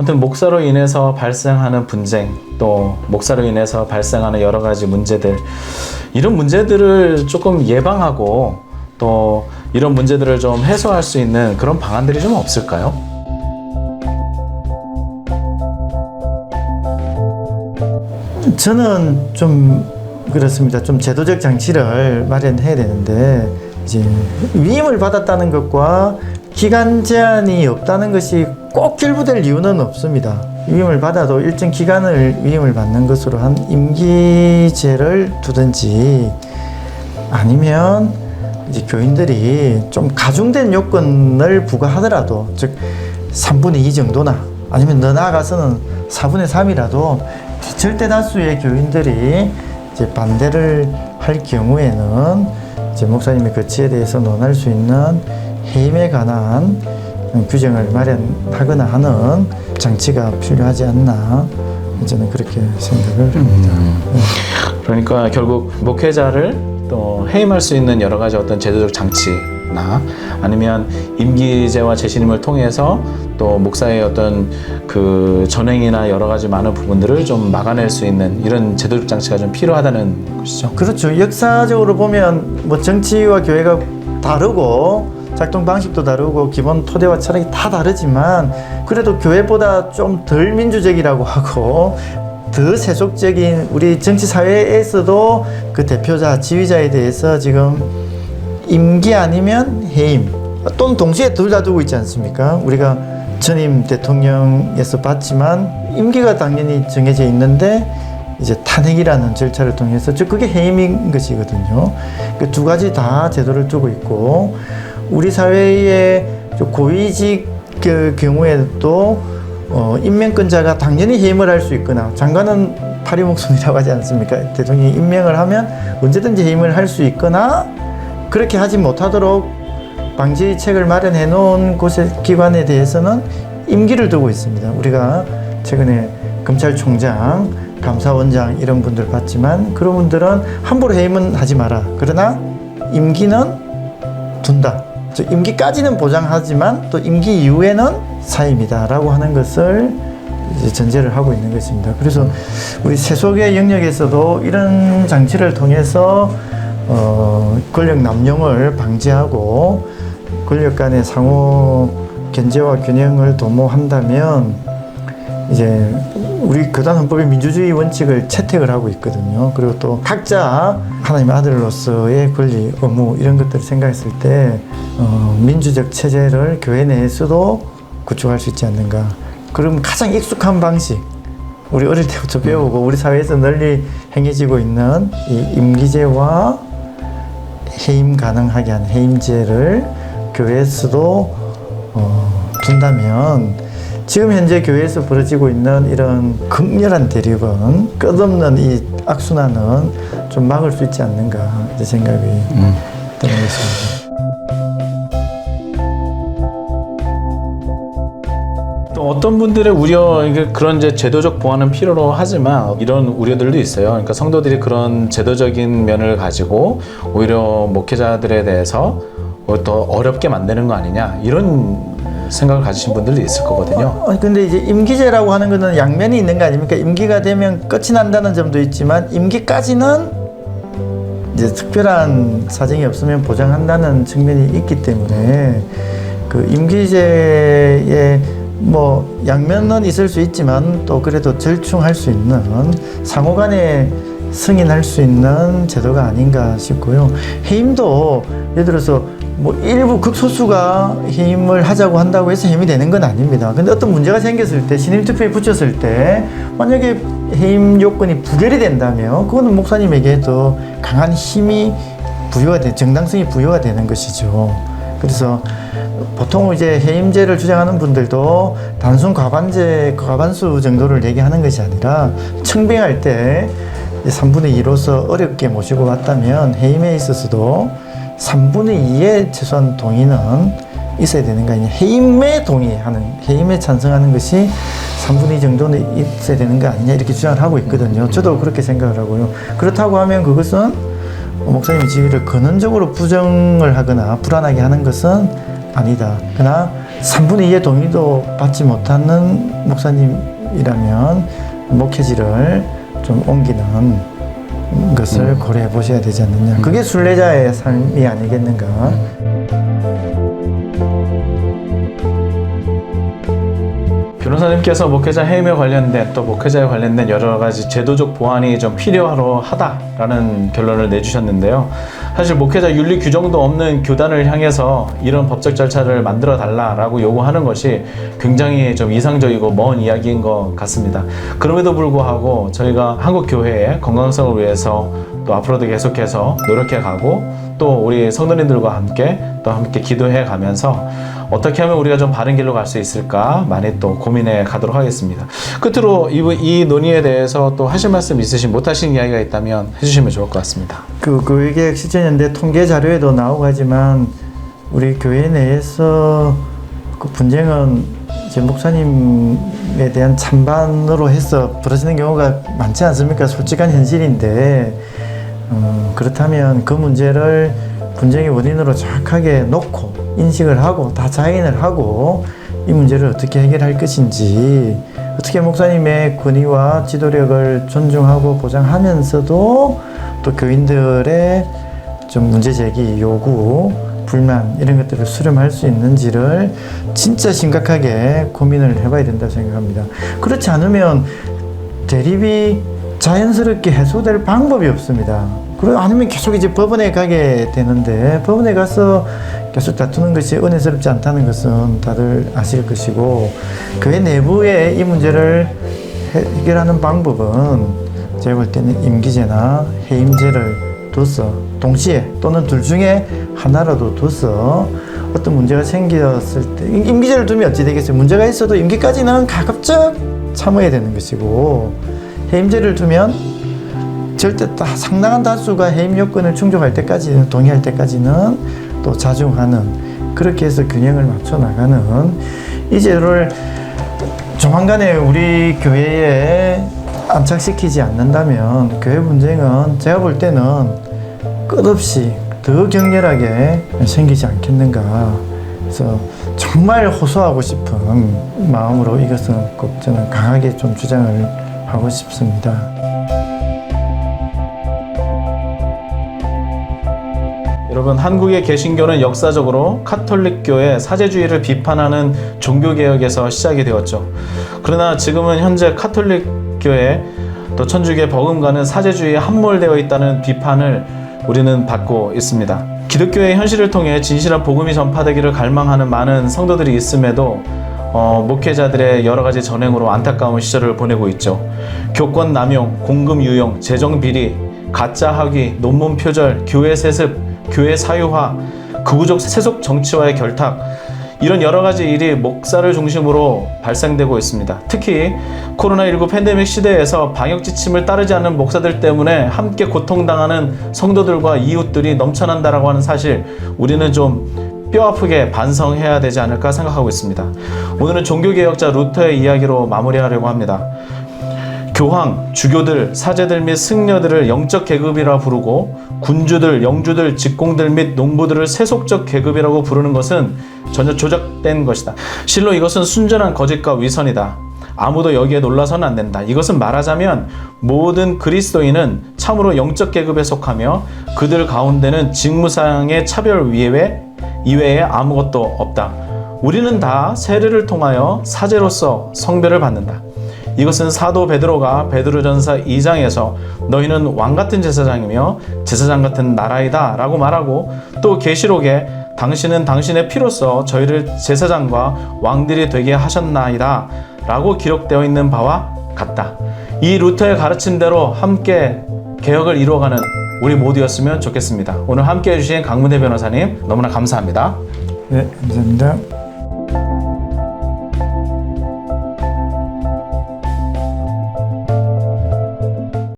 아무튼 목사로 인해서 발생하는 분쟁, 또 목사로 인해서 발생하는 여러 가지 문제들, 이런 문제들을 조금 예방하고 또 이런 문제들을 좀 해소할 수 있는 그런 방안들이 좀 없을까요? 저는 좀 그렇습니다. 좀 제도적 장치를 마련해야 되는데, 이제 위임을 받았다는 것과 기간 제한이 없다는 것이 꼭 결부될 이유는 없습니다. 위임을 받아도 일정 기간을 위임을 받는 것으로 한 임기제를 두든지, 아니면 이제 교인들이 좀 가중된 요건을 부과하더라도, 즉 3분의 2 정도나 아니면 더 나아가서는 4분의 3이라도 절대 다수의 교인들이 이제 반대를 할 경우에는 이제 목사님의 거치에 대해서 논할 수 있는 해임에 관한 규정을 마련하거나 하는 장치가 필요하지 않나, 저는 그렇게 생각을 합니다. 그러니까 결국 목회자를 또 해임할 수 있는 여러 가지 어떤 제도적 장치나 아니면 임기제와 재신임을 통해서 또 목사의 어떤 그 전행이나 여러 가지 많은 부분들을 좀 막아낼 수 있는 이런 제도적 장치가 좀 필요하다는 것이죠. 그렇죠. 역사적으로 보면 뭐 정치와 교회가 다르고 작동 방식도 다르고 기본 토대와 철학이 다 다르지만, 그래도 교회보다 좀 덜 민주적이라고 하고 더 세속적인 우리 정치 사회에서도 그 대표자, 지휘자에 대해서 지금 임기 아니면 해임 또는 동시에 둘 다 두고 있지 않습니까? 우리가 전임 대통령에서 봤지만 임기가 당연히 정해져 있는데 이제 탄핵이라는 절차를 통해서, 즉 그게 해임인 것이거든요. 그 두 가지 다 제도를 두고 있고, 우리 사회의 고위직 그 경우에도 임명권자가 당연히 해임을 할 수 있거나, 장관은 파리목숨이라고 하지 않습니까? 대통령이 임명을 하면 언제든지 해임을 할 수 있거나, 그렇게 하지 못하도록 방지책을 마련해 놓은 곳의 기관에 대해서는 임기를 두고 있습니다. 우리가 최근에 검찰총장, 감사원장 이런 분들 봤지만, 그런 분들은 함부로 해임은 하지 마라. 그러나 임기는 둔다. 즉 임기까지는 보장하지만 또 임기 이후에는 사임이다라고 하는 것을 이제 전제를 하고 있는 것입니다. 그래서 우리 세속의 영역에서도 이런 장치를 통해서 권력 남용을 방지하고 권력 간의 상호 견제와 균형을 도모한다면, 이제 우리 교단 헌법의 민주주의 원칙을 채택을 하고 있거든요. 그리고 또 각자 하나님의 아들로서의 권리, 의무 이런 것들을 생각했을 때 민주적 체제를 교회 내에서도 구축할 수 있지 않는가. 그럼 가장 익숙한 방식, 우리 어릴 때부터 배우고 우리 사회에서 널리 행해지고 있는 이 임기제와 해임 가능하게 한 해임제를 교회에서도 둔다면, 지금 현재 교회에서 벌어지고 있는 이런 극렬한 대립은, 끝없는 이 악순환은 좀 막을 수 있지 않는가 이제 생각이 드는 것입니다. 또 어떤 분들의 우려, 그런 이제 제도적 보완은 필요로 하지만 이런 우려들도 있어요. 그러니까 성도들이 그런 제도적인 면을 가지고 오히려 목회자들에 대해서 더 어렵게 만드는 거 아니냐, 이런 생각을 가지신 분들도 있을 거거든요. 근데 이제 임기제라고 하는 거는 양면이 있는 거 아닙니까? 임기가 되면 끝이 난다는 점도 있지만, 임기까지는 이제 특별한 사정이 없으면 보장한다는 측면이 있기 때문에, 그 임기제에 뭐 양면은 있을 수 있지만 또 그래도 절충할 수 있는, 상호간에 승인할 수 있는 제도가 아닌가 싶고요. 해임도 예를 들어서 뭐 일부 극소수가 해임을 하자고 한다고 해서 해임이 되는 건 아닙니다. 근데 어떤 문제가 생겼을 때, 신임투표에 붙였을 때 만약에 해임 요건이 부결이 된다면, 그거는 목사님에게 더 강한 힘이 부여가 정당성이 부여가 되는 것이죠. 그래서 보통 이제 해임제를 주장하는 분들도 단순 과반수 정도를 얘기하는 것이 아니라, 청빙할 때 3분의 2로서 어렵게 모시고 왔다면 해임에 있어서도 3분의 2의 최소한 동의는 있어야 되는 거 아니냐. 해임에 찬성하는 것이 3분의 2 정도는 있어야 되는 거 아니냐, 이렇게 주장을 하고 있거든요. 저도 그렇게 생각을 하고요. 그렇다고 하면 그것은 목사님의 지위를 근원적으로 부정을 하거나 불안하게 하는 것은 아니다. 그러나 3분의 2의 동의도 받지 못하는 목사님이라면 목회지를 좀 옮기는 것을 고려해 보셔야 되지 않느냐. 그게 순례자의 삶이 아니겠는가. 변호사님께서 목회자 해임에 관련된 또 목회자에 관련된 여러 가지 제도적 보완이 좀 필요하다라는 결론을 내주셨는데요. 사실 목회자 윤리 규정도 없는 교단을 향해서 이런 법적 절차를 만들어 달라라고 요구하는 것이 굉장히 좀 이상적이고 먼 이야기인 것 같습니다. 그럼에도 불구하고 저희가 한국 교회의 건강성을 위해서 또 앞으로도 계속해서 노력해 가고 또 우리 성도님들과 함께 기도해 가면서 어떻게 하면 우리가 좀 바른 길로 갈 수 있을까 많이 또 고민해 가도록 하겠습니다. 끝으로 이 논의에 대해서 또 하실 말씀 있으신 못하신 이야기가 있다면 해주시면 좋을 것 같습니다. 그 교회개혁 실천연대 통계 자료에도 나오고 하지만 우리 교회 내에서 그 분쟁은 이제 목사님에 대한 찬반으로 해서 벌어지는 경우가 많지 않습니까? 솔직한 현실인데 그렇다면 그 문제를 분쟁의 원인으로 정확하게 놓고 인식을 하고 다 자인을 하고 이 문제를 어떻게 해결할 것인지 어떻게 목사님의 권위와 지도력을 존중하고 보장하면서도 또 교인들의 좀 문제 제기, 요구, 불만 이런 것들을 수렴할 수 있는지를 진짜 심각하게 고민을 해봐야 된다고 생각합니다. 그렇지 않으면 대립이 자연스럽게 해소될 방법이 없습니다. 그리고 아니면 계속 이제 법원에 가게 되는데 법원에 가서 계속 다투는 것이 은혜스럽지 않다는 것은 다들 아실 것이고 교회 내부에 이 문제를 해결하는 방법은 제가 볼 때는 임기제나 해임제를 둬서 동시에 또는 둘 중에 하나라도 둬서 어떤 문제가 생겼을 때 임기제를 두면 어찌 되겠어요? 문제가 있어도 임기까지는 가급적 참아야 되는 것이고 해임제를 두면 절대 상당한 다수가 해임 요건을 충족할 때까지는 동의할 때까지는 또 자중하는 그렇게 해서 균형을 맞춰 나가는 이 제도를 조만간에 우리 교회에 안착시키지 않는다면 교회 분쟁은 제가 볼 때는 끝없이 더 격렬하게 생기지 않겠는가. 그래서 정말 호소하고 싶은 마음으로 이것은 꼭 저는 강하게 좀 주장을 하고 싶습니다. 여러분, 한국의 개신교는 역사적으로 카톨릭교의 사제주의를 비판하는 종교개혁에서 시작이 되었죠. 그러나 지금은 현재 카톨릭교회 또 천주교의 버금가는 사제주의에 함몰되어 있다는 비판을 우리는 받고 있습니다. 기독교의 현실을 통해 진실한 복음이 전파되기를 갈망하는 많은 성도들이 있음에도 목회자들의 여러 가지 전횡으로 안타까운 시절을 보내고 있죠. 교권 남용, 공금 유용, 재정 비리, 가짜 학위, 논문 표절, 교회 세습, 교회 사유화, 극우적 세속 정치와의 결탁, 이런 여러 가지 일이 목사를 중심으로 발생되고 있습니다. 특히 코로나19 팬데믹 시대에서 방역 지침을 따르지 않는 목사들 때문에 함께 고통당하는 성도들과 이웃들이 넘쳐난다라고 하는 사실, 우리는 좀 뼈아프게 반성해야 되지 않을까 생각하고 있습니다. 오늘은 종교개혁자 루터의 이야기로 마무리하려고 합니다. 교황, 주교들, 사제들 및 승려들을 영적 계급이라 부르고 군주들, 영주들, 직공들 및 농부들을 세속적 계급이라고 부르는 것은 전혀 조작된 것이다. 실로 이것은 순전한 거짓과 위선이다. 아무도 여기에 놀라서는 안 된다. 이것은 말하자면 모든 그리스도인은 참으로 영적 계급에 속하며 그들 가운데는 직무상의 차별 이외에 아무것도 없다. 우리는 다 세례를 통하여 사제로서 성별을 받는다. 이것은 사도 베드로가 베드로전서 2장에서 너희는 왕같은 제사장이며 제사장 같은 나라이다 라고 말하고, 또 계시록에 당신은 당신의 피로써 저희를 제사장과 왕들이 되게 하셨나이다 라고 기록되어 있는 바와 같다. 이 루터의 가르침대로 함께 개혁을 이루어가는 우리 모두였으면 좋겠습니다. 오늘 함께 해주신 강문혜 변호사님 너무나 감사합니다. 네, 감사합니다.